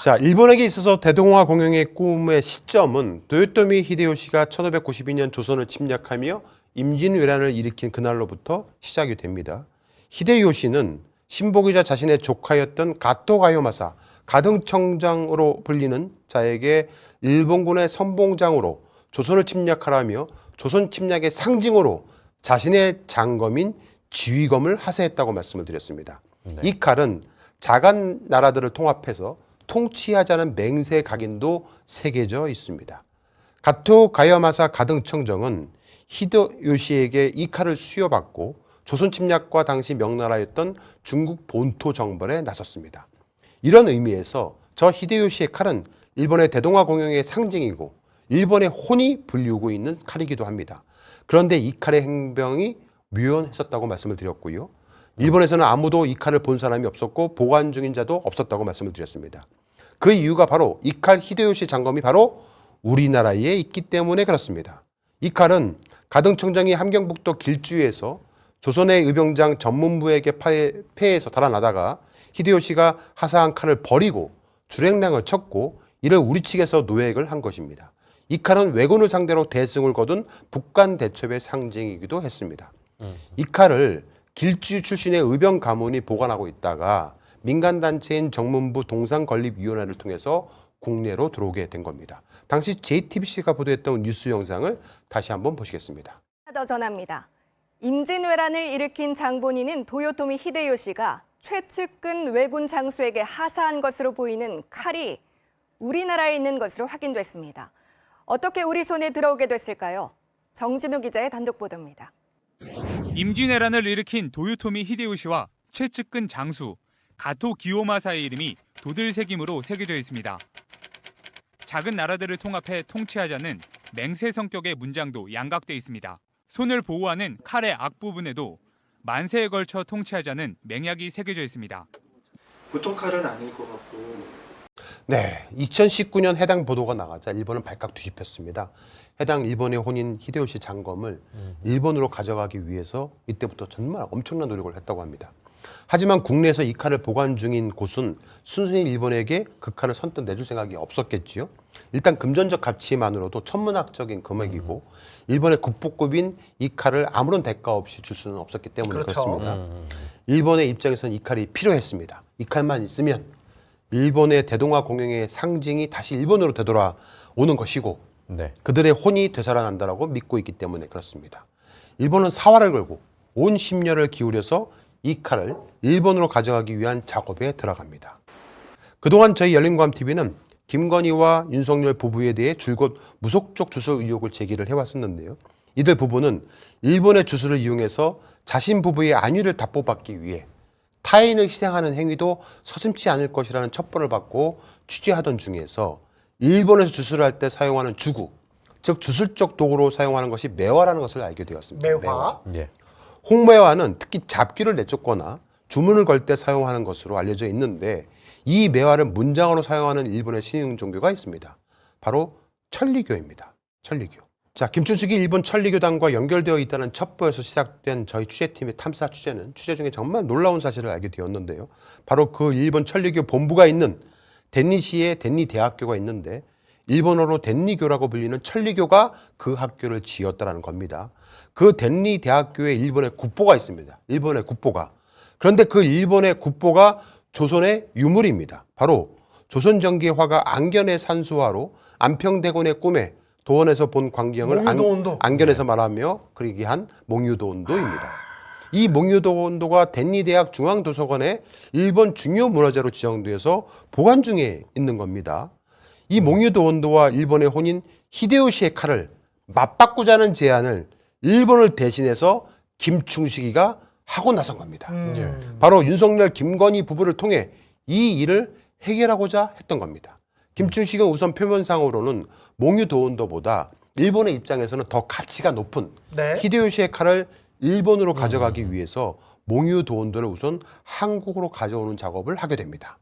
자, 일본에게 있어서 대동아 공영의 꿈의 시점은 도요토미 히데요시가 1592년 조선을 침략하며 임진왜란을 일으킨 그날로부터 시작이 됩니다. 히데요시는 신복이자 자신의 조카였던 가토 가요마사, 가등청장으로 불리는 자에게 일본군의 선봉장으로 조선을 침략하라며 조선 침략의 상징으로 자신의 장검인 지휘검을 하세했다고 말씀을 드렸습니다. 이 칼은 작은 나라들을 통합해서 통치하자는 맹세 각인도 새겨져 있습니다. 가토 가야마사 가등청정은 히데요시에게 이 칼을 수여받고 조선 침략과 당시 명나라였던 중국 본토 정벌에 나섰습니다. 이런 의미에서 저 히데요시의 칼은 일본의 대동아 공영의 상징이고 일본의 혼이 불리우고 있는 칼이기도 합니다. 그런데 이 칼의 행병이 묘연했었다고 말씀을 드렸고요. 일본에서는 아무도 이 칼을 본 사람이 없었고 보관 중인 자도 없었다고 말씀을 드렸습니다. 그 이유가 바로 이 칼 히데요시 장검이 바로 우리나라에 있기 때문에 그렇습니다. 이 칼은 가등청정이 함경북도 길주에서 조선의 의병장 전문부에게 패해서 달아나다가 히데요시가 하사한 칼을 버리고 주랭랑을 쳤고 이를 우리 측에서 노획을 한 것입니다. 이 칼은 왜군을 상대로 대승을 거둔 북간대첩의 상징이기도 했습니다. 이 칼을 길주 출신의 의병 가문이 보관하고 있다가 민간단체인 정문부 동상건립위원회를 통해서 국내로 들어오게 된 겁니다. 당시 JTBC가 보도했던 뉴스 영상을 다시 한번 보시겠습니다. 더 전합니다. 임진왜란을 일으킨 장본인인 도요토미 히데요시가 최측근 왜군 장수에게 하사한 것으로 보이는 칼이 우리나라에 있는 것으로 확인됐습니다. 어떻게 우리 손에 들어오게 됐을까요? 정진우 기자의 단독 보도입니다. 임진왜란을 일으킨 도요토미 히데요시와 최측근 장수 가토 기요마사의 이름이 도들새김으로 새겨져 있습니다. 작은 나라들을 통합해 통치하자는 맹세 성격의 문장도 양각돼 있습니다. 손을 보호하는 칼의 앞부분에도 만세에 걸쳐 통치하자는 맹약이 새겨져 있습니다. 보통 칼은 아닐 것 같고. 네, 2019년 해당 보도가 나가자 일본은 발칵 뒤집혔습니다. 해당 일본의 혼인 히데요시 장검을 일본으로 가져가기 위해서 이때부터 정말 엄청난 노력을 했다고 합니다. 하지만 국내에서 이 칼을 보관 중인 곳은 순순히 일본에게 그 칼을 선뜻 내줄 생각이 없었겠지요. 일단 금전적 가치만으로도 천문학적인 금액이고 일본의 국보급인 이 칼을 아무런 대가 없이 줄 수는 없었기 때문에 그렇죠. 그렇습니다. 일본의 입장에서는 이 칼이 필요했습니다. 이 칼만 있으면 일본의 대동아 공영의 상징이 다시 일본으로 되돌아오는 것이고 그들의 혼이 되살아난다라고 믿고 있기 때문에 그렇습니다. 일본은 사활을 걸고 온 심려를 기울여서 이 칼을 일본으로 가져가기 위한 작업에 들어갑니다. 그동안 저희 열린과함TV는 김건희와 윤석열 부부에 대해 줄곧 무속적 주술 의혹을 제기를 해왔었는데요. 이들 부부는 일본의 주술을 이용해서 자신 부부의 안위를 답보받기 위해 타인을 희생하는 행위도 서슴지 않을 것이라는 첩보를 받고 취재하던 중에서 일본에서 주술을 할 때 사용하는 주구, 즉 주술적 도구로 사용하는 것이 매화라는 것을 알게 되었습니다. 매화? 예. 홍매화는 특히 잡귀를 내쫓거나 주문을 걸 때 사용하는 것으로 알려져 있는데 이 매화를 문장으로 사용하는 일본의 신흥 종교가 있습니다. 바로 천리교입니다. 천리교. 자, 김춘식이 일본 천리교단과 연결되어 있다는 첩보에서 시작된 저희 취재팀의 탐사 취재는 취재 중에 정말 놀라운 사실을 알게 되었는데요. 바로 그 일본 천리교 본부가 있는 덴니시에 덴니 대학교가 있는데 일본어로 덴니교라고 불리는 천리교가 그 학교를 지었다는 겁니다. 그 덴니 대학교에 일본의 국보가 있습니다. 일본의 국보가. 그런데 그 일본의 국보가 조선의 유물입니다. 바로 조선전기의 화가 안견의 산수화로 안평대군의 꿈에 도원에서 본 광경을 안견에서 말하며 그리게 한 몽유도원도입니다. 이 몽유도원도가 덴니대학 중앙도서관에 일본 중요 문화재로 지정되어서 보관 중에 있는 겁니다. 이 몽유도원도와 일본의 혼인 히데요시의 칼을 맞바꾸자는 제안을 일본을 대신해서 김충식이가 하고 나선 겁니다. 바로 윤석열, 김건희 부부를 통해 이 일을 해결하고자 했던 겁니다. 김충식은 우선 표면상으로는 몽유도원도보다 일본의 입장에서는 더 가치가 높은 히데요시의 칼을 일본으로 가져가기 위해서 몽유도원도를 우선 한국으로 가져오는 작업을 하게 됩니다.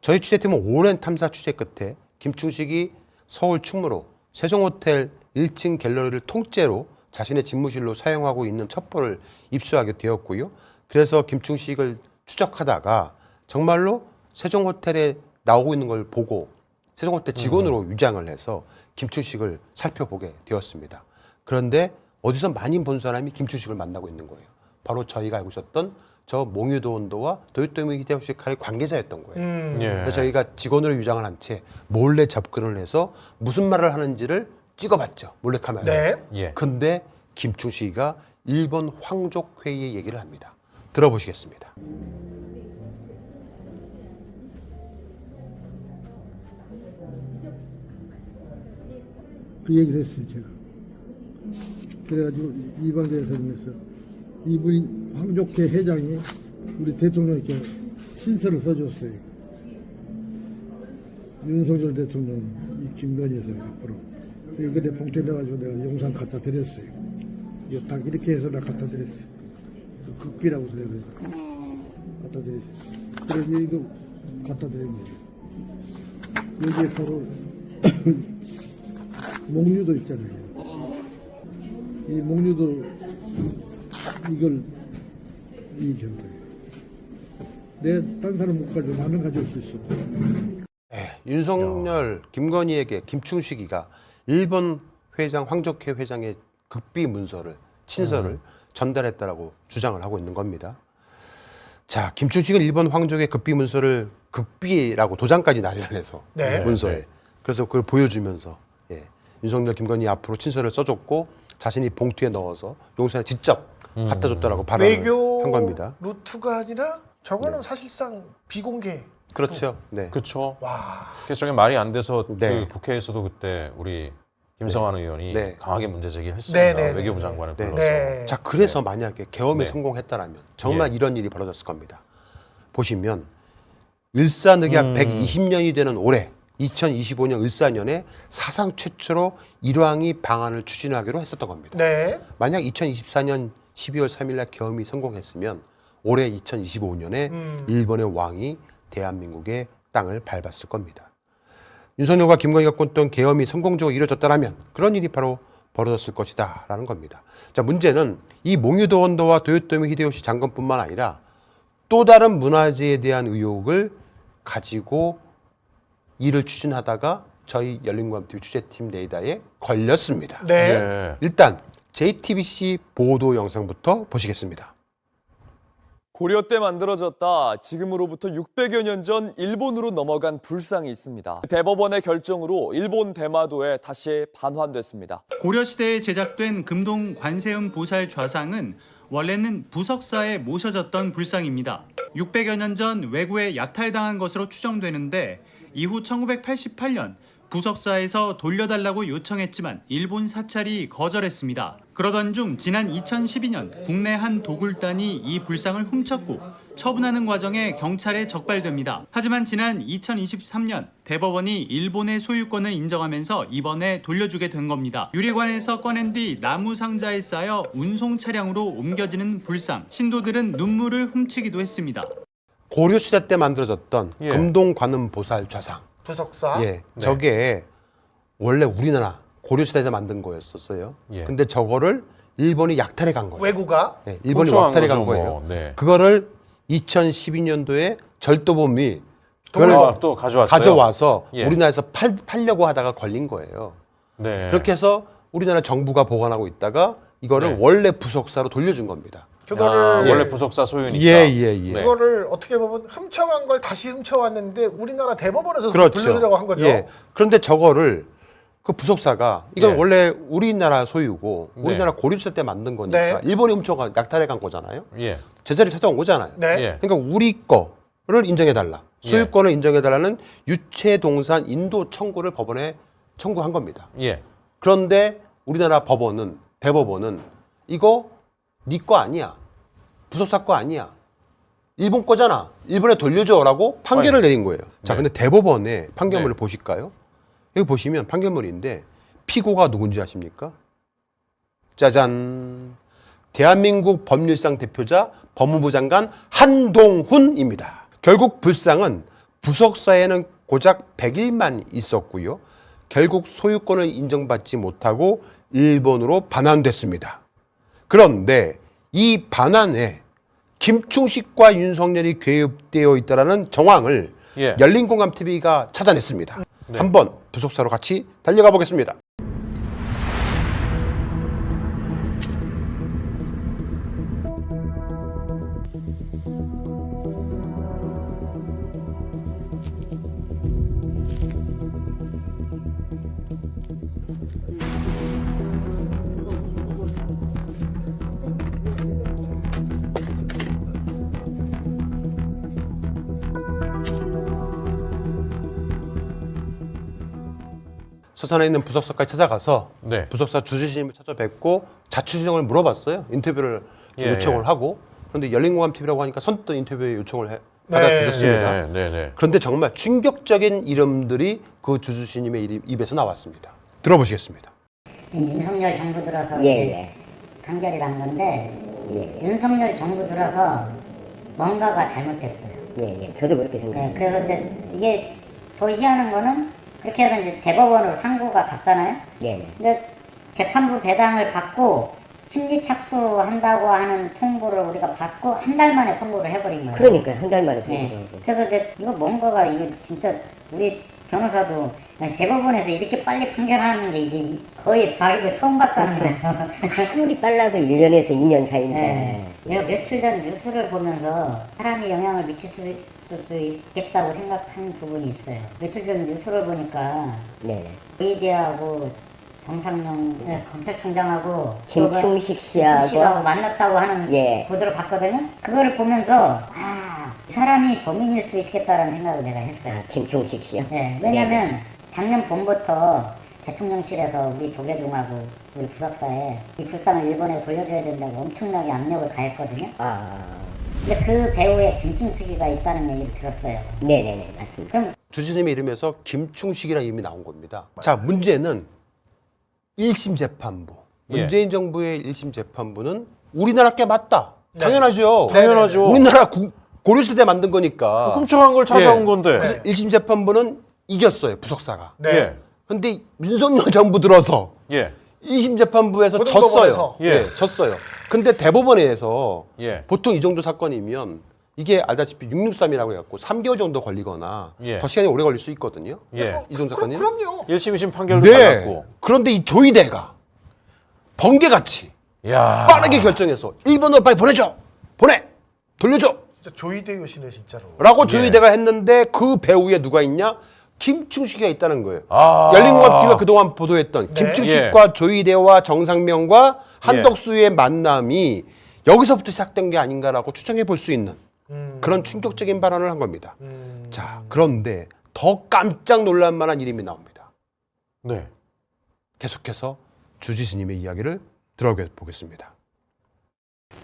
저희 취재팀은 오랜 탐사 취재 끝에 김충식이 서울 충무로 세종호텔 1층 갤러리를 통째로 자신의 집무실로 사용하고 있는 첩보를 입수하게 되었고요. 그래서 김충식을 추적하다가 정말로 세종호텔의 나오고 있는 걸 보고 세종대 직원으로 위장을 해서 김춘식을 살펴보게 되었습니다. 그런데 어디서 많이 본 사람이 김춘식을 만나고 있는 거예요. 바로 저희가 알고 있었던 저 몽유도 온도와 도요토미 히데요시 칼의 관계자였던 거예요. 예. 그래서 저희가 직원으로 위장을 한 채 몰래 접근을 해서 무슨 말을 하는지를 찍어봤죠. 몰래카메라로. 네. 예. 근데 김충식이가 일본 황족 회의의 얘기를 합니다. 들어보시겠습니다. 그 얘기를 했어요, 제가. 그래가지고 이방대에서 이분이 황족회 회장이 우리 대통령께 친서를 써줬어요. 윤석열 대통령 이 김건희에서 앞으로. 그래 봉투에 넣어가지고 내가 영상 갖다 드렸어요. 이거 딱 이렇게 해서 내가 갖다 드렸어요. 극비라고 내가 갖다 드렸어요. 그래서 이거 갖다 드렸는데 여기에 바로 목류도 있잖아요. 이 목류도 이걸 이기한 거예요. 내가 딴 사람 못 가지고 나는 가져올 수 있어. 윤석열, 김건희에게 김충식이가 일본 회장, 황족회 회장의 극비 문서를, 친서를 전달했다라고 주장을 하고 있는 겁니다. 자, 김충식은 일본 황족의 극비 문서를 극비라고 도장까지 날려내서 네. 문서에. 그래서 그걸 보여주면서 윤석열, 김건희 앞으로 친서를 써줬고 자신이 봉투에 넣어서 용산에 직접 갖다 줬다라고 발언을 외교 한 겁니다. 루트가 아니라 저거는 사실상 비공개. 그렇죠. 네. 그렇죠. 와. 그게 말이 안 돼서 네. 그 국회에서도 그때 우리 김성환 의원이 네. 강하게 문제 제기를 했습니다. 네, 네, 외교부 네. 장관을 네. 불러서. 네. 자, 그래서 만약에 계엄에 네. 성공했다라면 정말 예. 이런 일이 벌어졌을 겁니다. 보시면 일사늑약 120년이 되는 올해 2025년 을사년에 사상 최초로 일왕이 방안을 추진하기로 했었던 겁니다. 네. 만약 2024년 12월 3일 날 계엄이 성공했으면 올해 2025년에 일본의 왕이 대한민국의 땅을 밟았을 겁니다. 윤석열과 김건희가 꿈던 계엄이 성공적으로 이루어졌다면 그런 일이 바로 벌어졌을 것이다 라는 겁니다. 자, 문제는 이 몽유도 원도와 도요토미 히데요시 장관뿐만 아니라 또 다른 문화재에 대한 의혹을 가지고 일을 추진하다가 저희 열린공감TV 취재팀 레이더에 걸렸습니다. 네. 예. 일단 JTBC 보도 영상부터 보시겠습니다. 고려 때 만들어졌다 지금으로부터 600여 년 전 일본으로 넘어간 불상이 있습니다. 대법원의 결정으로 일본 대마도에 다시 반환됐습니다. 고려시대에 제작된 금동 관세음 보살 좌상은 원래는 부석사에 모셔졌던 불상입니다. 600여 년 전 왜구에 약탈당한 것으로 추정되는데 이후 1988년 부석사에서 돌려달라고 요청했지만 일본 사찰이 거절했습니다. 그러던 중 지난 2012년 국내 한 도굴단이 이 불상을 훔쳤고 처분하는 과정에 경찰에 적발됩니다. 하지만 지난 2023년 대법원이 일본의 소유권을 인정하면서 이번에 돌려주게 된 겁니다. 유리관에서 꺼낸 뒤 나무 상자에 쌓여 운송 차량으로 옮겨지는 불상. 신도들은 눈물을 훔치기도 했습니다. 고려시대 때 만들어졌던 예. 금동관음 보살 좌상. 부석사. 예, 저게 원래 우리나라 고려시대에서 만든 거였었어요. 예. 근데 저거를 일본이 약탈해 간 거예요. 외구가. 네, 일본이 훔쳐간 약탈해 간 거죠, 거예요. 뭐. 네. 그거를 2012년도에 절도범이 그걸 또 가져왔어요. 가져와서 예. 우리나라에서 팔려고 하다가 걸린 거예요. 네. 그렇게 해서 우리나라 정부가 보관하고 있다가 이거를 네. 원래 부석사로 돌려준 겁니다. 그거를 원래 부석사 소유니까. 예. 네. 그거를 어떻게 보면 훔쳐간 걸 다시 훔쳐왔는데 우리나라 대법원에서 그렇죠. 돌려주려고 한 거죠. 예. 그런데 저거를 그 부석사가 이건 예. 원래 우리나라 소유고 네. 우리나라 고려시대 때 만든 거니까 네. 일본이 훔쳐가 약탈해 간 거잖아요. 예. 제자리 찾아온 거잖아요. 네. 예. 그러니까 우리 거를 인정해달라. 소유권을 인정해달라는 유체동산 인도 청구를 법원에 청구한 겁니다. 예. 그런데 우리나라 대법원은 이거 네 거 아니야. 부석사 거 아니야. 일본 거잖아. 일본에 돌려줘라고 판결을 내린 거예요. 자, 네. 근데 대법원의 판결문을 네. 보실까요? 여기 보시면 판결문인데 피고가 누군지 아십니까? 짜잔. 대한민국 법률상 대표자 법무부 장관 한동훈입니다. 결국 불상은 부석사에는 고작 100일만 있었고요. 결국 소유권을 인정받지 못하고 일본으로 반환됐습니다. 그런데 이 반환에 김충식과 윤석열이 개입되어 있다는 정황을 예. 열린공감TV가 찾아냈습니다. 네. 한번 부속사로 같이 달려가 보겠습니다. 서산에 있는 부석사까지 찾아가서 네. 부석사 주주님을 찾아뵙고 자초지종을 물어봤어요. 인터뷰를 좀 예, 요청을 예. 하고, 그런데 열린공감TV라고 하니까 선뜻 인터뷰에 요청을 네. 받아주셨습니다. 예, 네, 네. 그런데 정말 충격적인 이름들이 그 주주님의 입에서 나왔습니다. 들어보시겠습니다. 윤석열 정부 들어서 예, 이제 예. 판결이 난 건데 예, 윤석열 정부 들어서 뭔가가 잘못됐어요. 예, 예. 저도 그렇게 네, 생각해요. 그래서 이제 이게 더 희한한 거는 그렇게 해서 이제 대법원으로 상고가 갔잖아요. 예, 예. 근데 재판부 배당을 받고 심리 착수한다고 하는 통보를 우리가 받고 한 달 만에 선고를 해버린 거예요. 그러니까 한 달 만에 네. 선고하고. 그래서 이제 이거 뭔가가 이거 진짜 우리 변호사도 대법원에서 이렇게 빨리 판결하는 게 이게 거의 자기도 처음 봤다는 그렇죠. 거예요. 아무리 빨라도 1년에서 2년 사이인데. 네. 내가 며칠 전 뉴스를 보면서 사람이 영향을 미칠 수 있겠다고 생각한 부분이 있어요. 며칠 전 뉴스를 보니까 네. 의대하고 정상용 검찰총장하고 김충식 씨하고 씨하고 만났다고 하는 예. 보도를 봤거든요. 그거를 보면서 이 사람이 범인일 수 있겠다라는 생각을 내가 했어요. 김충식 씨요? 네, 왜냐면 작년 봄부터 대통령실에서 우리 조계종하고 우리 부석사에 이 불상을 일본에 돌려줘야 된다고 엄청나게 압력을 가했거든요. 근데 그 배우에 김충식이가 있다는 얘기를 들었어요. 네네네, 맞습니다. 그럼 주주님의 이름에서 김충식이라는 이름이 나온 겁니다. 자, 문제는 1심 재판부. 예. 문재인 정부의 1심 재판부는 우리나라 게 맞다. 당연하죠. 당연하죠. 우리나라 고려시대 때 만든 거니까. 훔쳐간 걸 찾아온 예. 건데. 그래서 1심 재판부는 이겼어요, 부석사가. 네. 예. 근데 윤석열 정부 들어서 예. 2심 재판부에서 고등법원에서. 졌어요. 예. 졌어요. 근데 대법원에서 예. 보통 이 정도 사건이면 이게 알다시피 663이라고 해갖고 3개월 정도 걸리거나 예. 더 시간이 오래 걸릴 수 있거든요. 예. 이 정도 사건이. 그럼요. 1심, 2심 판결도 네. 달랐고. 그런데 이 조이대가 번개같이 야. 빠르게 결정해서 일본으로 빨리 보내줘. 돌려줘. 진짜 조이대 요시네 진짜로. 라고 조이대가 했는데 그 배후에 누가 있냐? 김충식이 있다는 거예요. 아. 열린공감TV가 그동안 보도했던 네. 김충식과 조이대와 정상명과 한덕수의 만남이 여기서부터 시작된 게 아닌가라고 추정해 볼 수 있는 그런 충격적인 발언을 한 겁니다. 자, 그런데 더 깜짝 놀랄 만한 이름이 나옵니다. 네. 계속해서 주지스님의 이야기를 들어보겠습니다.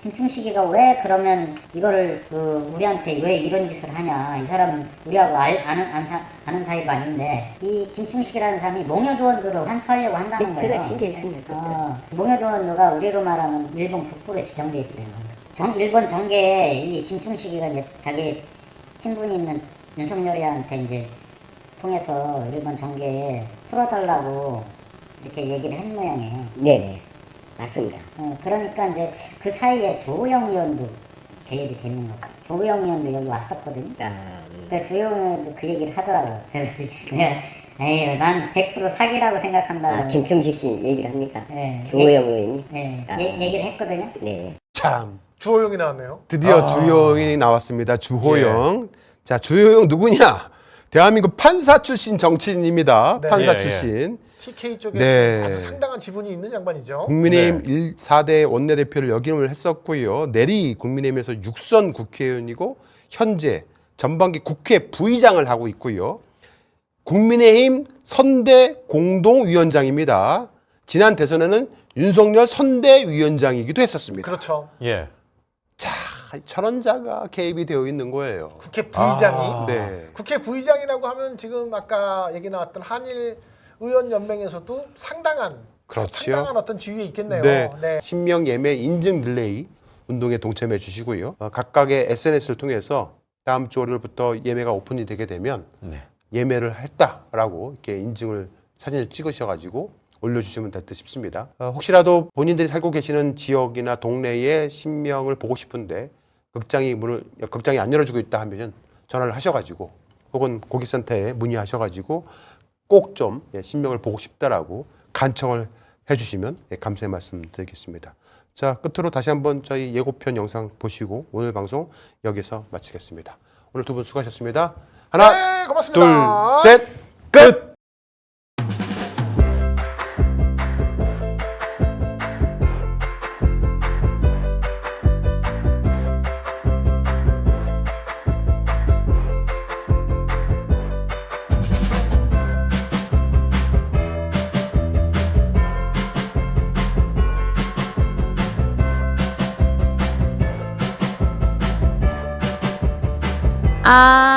김충식이가 왜 그러면 이거를 우리한테 왜 이런 짓을 하냐. 이 사람은 우리하고 아는 사이도 아닌데 이 김충식이라는 사람이 몽여도원도를 환수하려고 한다는 거예요. 제가 진짜 있습니다. 몽여도원도가 우리로 말하면 일본 북부로 지정돼 있어요. 일본 정계에 이 김충식이가 이제 자기 친분이 있는 윤석열이한테 이제 통해서 일본 정계에 풀어달라고 이렇게 얘기를 한 모양이에요. 네네, 맞습니다. 그러니까 이제 그 사이에 주호영 의원도 개입이 되는 거고, 주호영 의원도 여기 왔었거든요. 그러니까 주호영 의원도 그 얘기를 하더라고요. 그래서 내가 에이, 난 100% 사기라고 생각한다. 김충식 씨 얘기를 합니까? 네. 주호영 의원이? 네, 얘기를 했거든요. 네. 참, 주호영이 나왔네요. 드디어 주호영이 나왔습니다. 주호영. 자, 주호영 누구냐? 대한민국 판사 출신 정치인입니다. 네. 판사 예, 출신. TK 쪽에 네. 아주 상당한 지분이 있는 양반이죠. 국민의힘 4대 원내대표를 역임을 했었고요. 내리 국민의힘에서 6선 국회의원이고 현재 전반기 국회 부의장을 하고 있고요. 국민의힘 선대 공동위원장입니다. 지난 대선에는 윤석열 선대위원장이기도 했었습니다. 그렇죠. 예. 자, 천원자가 개입이 되어 있는 거예요. 국회 부의장이. 네. 국회 부의장이라고 하면 지금 아까 얘기 나왔던 한일 의원 연맹에서도 상당한 어떤 지위에 있겠네요. 네. 네. 신명 예매 인증 릴레이 운동에 동참해 주시고요. 각각의 SNS를 통해서 다음 주 월요일부터 예매가 오픈이 되게 되면 네. 예매를 했다라고 이렇게 인증을 사진을 찍으셔가지고 올려주시면 될 듯 싶습니다. 혹시라도 본인들이 살고 계시는 지역이나 동네의 신명을 보고 싶은데 극장이 안 열어주고 있다 하면 전화를 하셔가지고 혹은 고객센터에 문의하셔가지고 꼭 좀 신명을 보고 싶다라고 간청을 해주시면 감사의 말씀 드리겠습니다. 자, 끝으로 다시 한번 저희 예고편 영상 보시고 오늘 방송 여기서 마치겠습니다. 오늘 두 분 수고하셨습니다. 하나, 네, 고맙습니다. 둘, 셋, 끝! 아